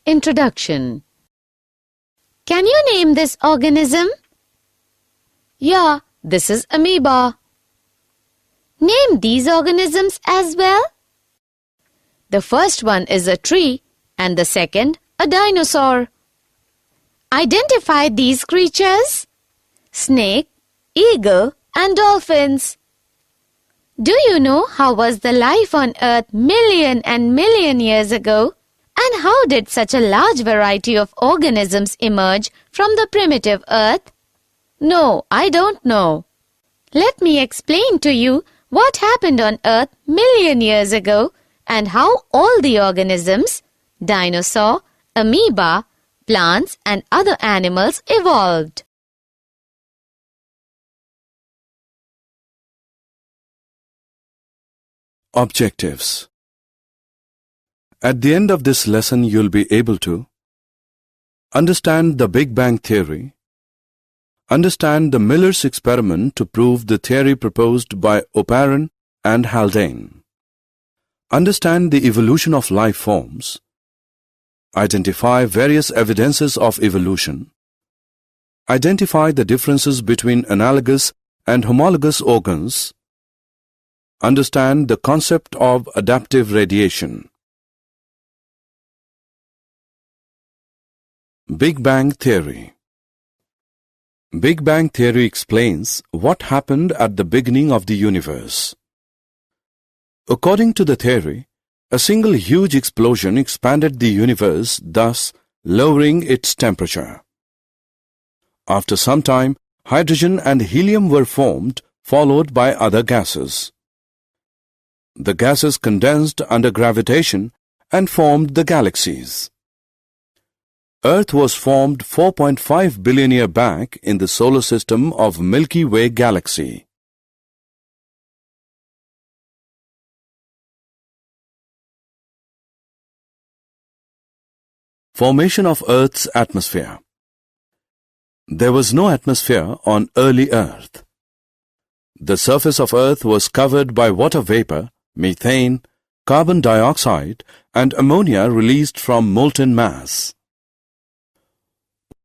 Introduction. Can you name this organism? Yeah, this is amoeba. Name these organisms as well. The first one is a tree and the second a dinosaur. Identify these creatures: snake, eagle, and dolphins. Do you know how was the life on Earth million and million years ago? And how did such a large variety of organisms emerge from the primitive Earth? No, I don't know. Let me explain to you what happened on Earth million years ago and how all the organisms, dinosaur, amoeba, plants and other animals evolved. Objectives. At the end of this lesson, you'll be able to understand the Big Bang Theory, understand the Miller's experiment to prove the theory proposed by Oparin and Haldane, understand the evolution of life forms, identify various evidences of evolution, identify the differences between analogous and homologous organs, understand the concept of adaptive radiation. Big Bang Theory. Big Bang Theory explains what happened at the beginning of the universe. According to the theory, a single huge explosion expanded the universe, thus lowering its temperature. After some time, hydrogen and helium were formed, followed by other gases. The gases condensed under gravitation and formed the galaxies. Earth was formed 4.5 billion years back in the solar system of Milky Way galaxy. Formation of Earth's atmosphere. There was no atmosphere on early Earth. The surface of Earth was covered by water vapor, methane, carbon dioxide, and ammonia released from molten mass.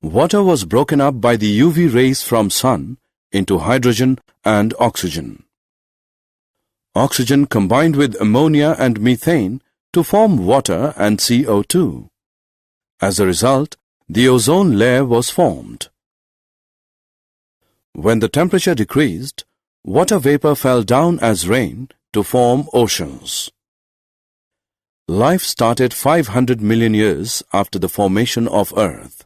Water was broken up by the UV rays from sun into hydrogen and oxygen. Oxygen combined with ammonia and methane to form water and CO2. As a result, the ozone layer was formed. When the temperature decreased, water vapor fell down as rain to form oceans. Life started 500 million years after the formation of Earth.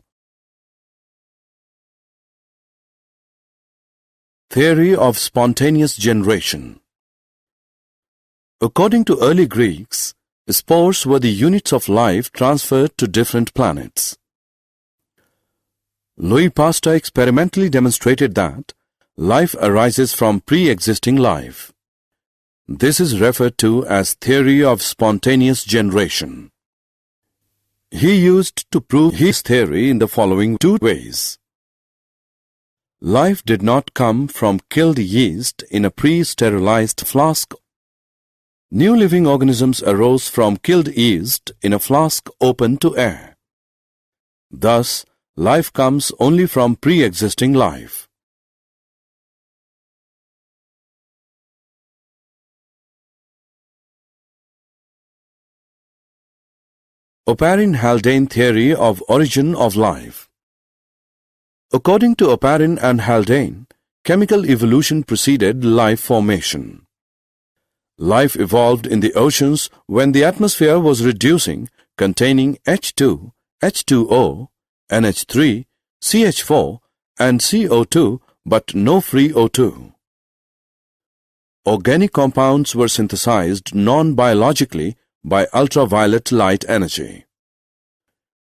Theory of spontaneous generation. According to early Greeks, spores were the units of life transferred to different planets. Louis Pasteur experimentally demonstrated that life arises from pre-existing life. This is referred to as theory of spontaneous generation. He used to prove his theory in the following two ways. Life did not come from killed yeast in a pre-sterilized flask. New living organisms arose from killed yeast in a flask open to air. Thus, life comes only from pre-existing life. Oparin-Haldane theory of origin of life. According to Oparin and Haldane, chemical evolution preceded life formation. Life evolved in the oceans when the atmosphere was reducing, containing H2, H2O, NH3, CH4, and CO2, but no free O2. Organic compounds were synthesized non-biologically by ultraviolet light energy.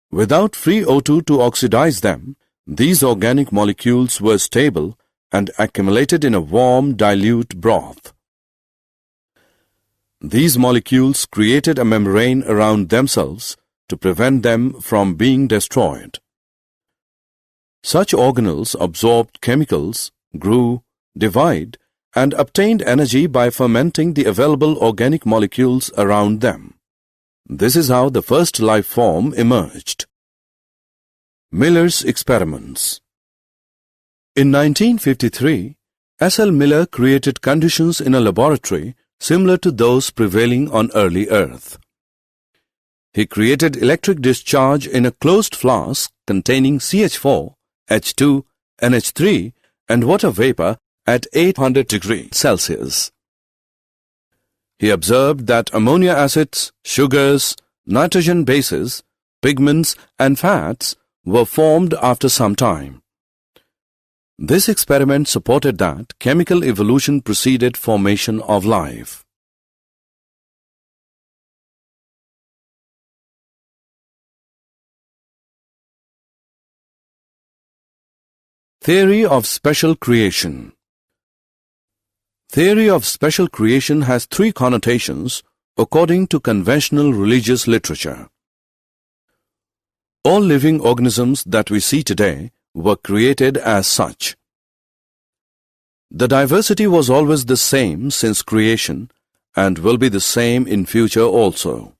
Without free O2 to oxidize them, these organic molecules were stable and accumulated in a warm, dilute broth. These molecules created a membrane around themselves to prevent them from being destroyed. Such organelles absorbed chemicals, grew, divided, and obtained energy by fermenting the available organic molecules around them. This is how the first life form emerged. Miller's experiments. In 1953, S.L. Miller created conditions in a laboratory similar to those prevailing on early Earth. He created electric discharge in a closed flask containing CH4, H2, NH3 and water vapor at 800 degrees Celsius. He observed that ammonia acids, sugars, nitrogen bases, pigments and fats were formed after some time. This experiment supported that chemical evolution preceded formation of life. Theory of special creation. Theory of special creation has three connotations according to conventional religious literature. All living organisms that we see today were created as such. The diversity was always the same since creation and will be the same in future also.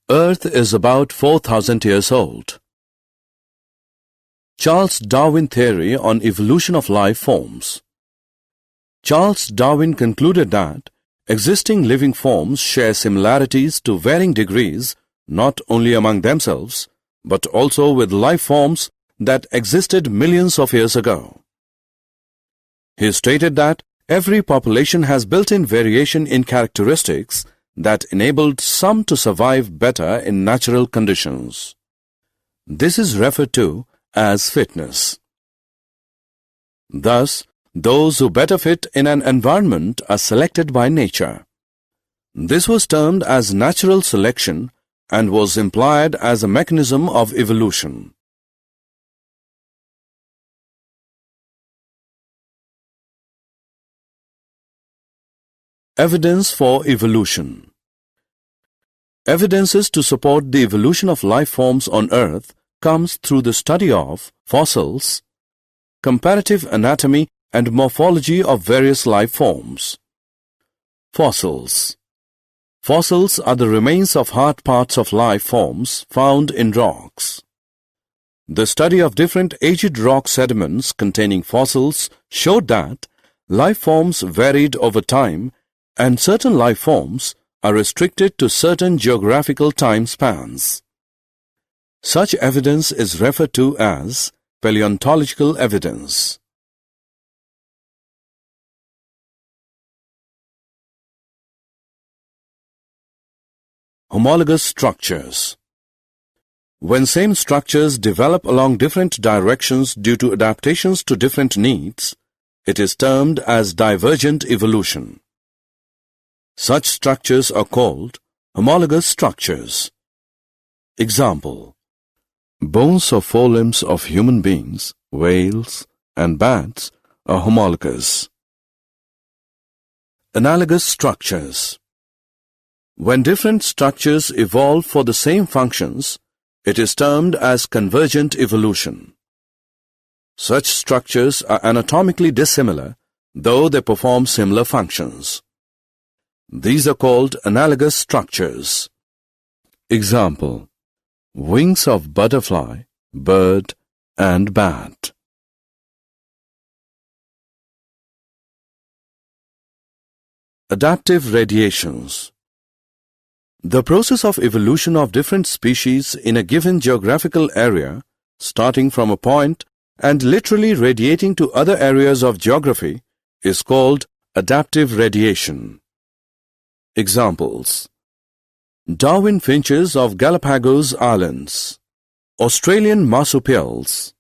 Earth is about 4,000 years old. Charles Darwin theory on evolution of life forms. Charles Darwin concluded that existing living forms share similarities to varying degrees not only among themselves but also with life forms that existed millions of years ago. He stated that every population has built-in variation in characteristics that enabled some to survive better in natural conditions. This is referred to as fitness. Thus, those who better fit in an environment are selected by nature. This was termed as natural selection and was implied as a mechanism of evolution. Evidence for evolution. Evidences to support the evolution of life forms on Earth comes through the study of fossils, comparative anatomy and morphology of various life forms. Fossils. Fossils are the remains of hard parts of life forms found in rocks. The study of different aged rock sediments containing fossils showed that life forms varied over time and certain life forms are restricted to certain geographical time spans. Such evidence is referred to as paleontological evidence. Homologous structures. When same structures develop along different directions due to adaptations to different needs, it is termed as divergent evolution. Such structures are called homologous structures. Example: bones of forelimbs of human beings, whales, and bats are homologous. Analogous structures. When different structures evolve for the same functions, it is termed as convergent evolution. Such structures are anatomically dissimilar, though they perform similar functions. These are called analogous structures. Example: wings of butterfly, bird, and bat. Adaptive radiations. The process of evolution of different species in a given geographical area, starting from a point and literally radiating to other areas of geography, is called adaptive radiation. Examples: Darwin finches of Galapagos Islands, Australian marsupials.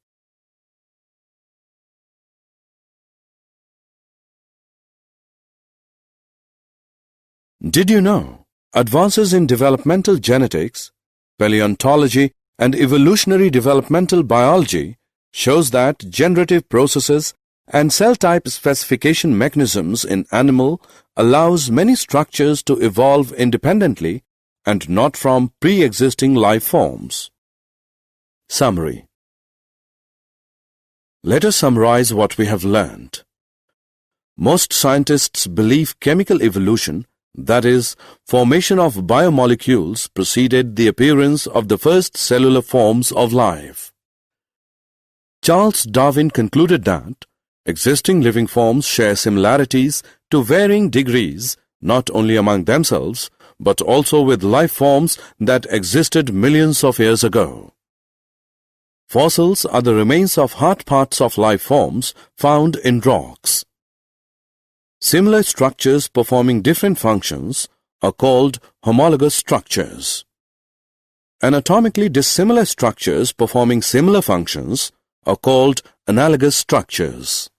Did you know? Advances in developmental genetics, paleontology, and evolutionary developmental biology shows that generative processes and cell type specification mechanisms in animal allows many structures to evolve independently and not from pre-existing life forms. Summary. Let us summarize what we have learned. Most scientists believe chemical evolution, that is, formation of biomolecules preceded the appearance of the first cellular forms of life. Charles Darwin concluded that existing living forms share similarities to varying degrees not only among themselves but also with life forms that existed millions of years ago. Fossils are the remains of hard parts of life forms found in rocks. Similar structures performing different functions are called homologous structures. Anatomically dissimilar structures performing similar functions are called analogous structures.